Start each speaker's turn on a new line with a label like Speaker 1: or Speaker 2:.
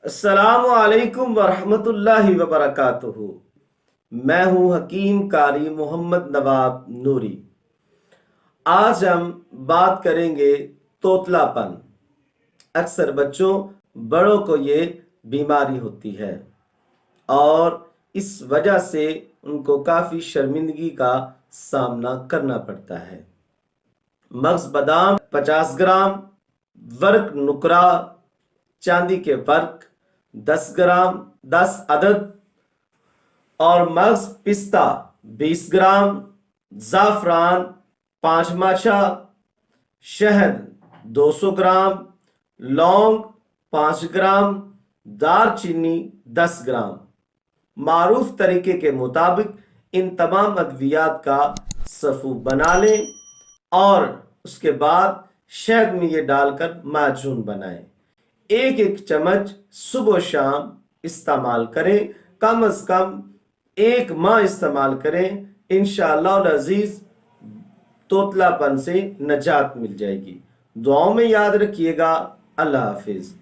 Speaker 1: السلام علیکم ورحمۃ اللہ وبرکاتہ۔ میں ہوں حکیم قاری محمد نواب نوری۔ آج ہم بات کریں گے توتلا پن۔ اکثر بچوں بڑوں کو یہ بیماری ہوتی ہے اور اس وجہ سے ان کو کافی شرمندگی کا سامنا کرنا پڑتا ہے۔ مغز بادام 50 گرام، ورق نکرا چاندی کے ورق 10 گرام 10 عدد، اور مغز پستہ 20 گرام، زعفران 5 ماچھا، شہد 200 گرام، لونگ 5 گرام، دار چینی 10 گرام۔ معروف طریقے کے مطابق ان تمام ادویات کا سفو بنا لیں اور اس کے بعد شہد میں یہ ڈال کر معجون بنائیں۔ ایک چمچ صبح و شام استعمال کریں، کم از کم 1 ماہ استعمال کریں۔ انشاءاللہ العزیز توتلا پن سے نجات مل جائے گی۔ دعاؤں میں یاد رکھیے گا۔ اللہ حافظ۔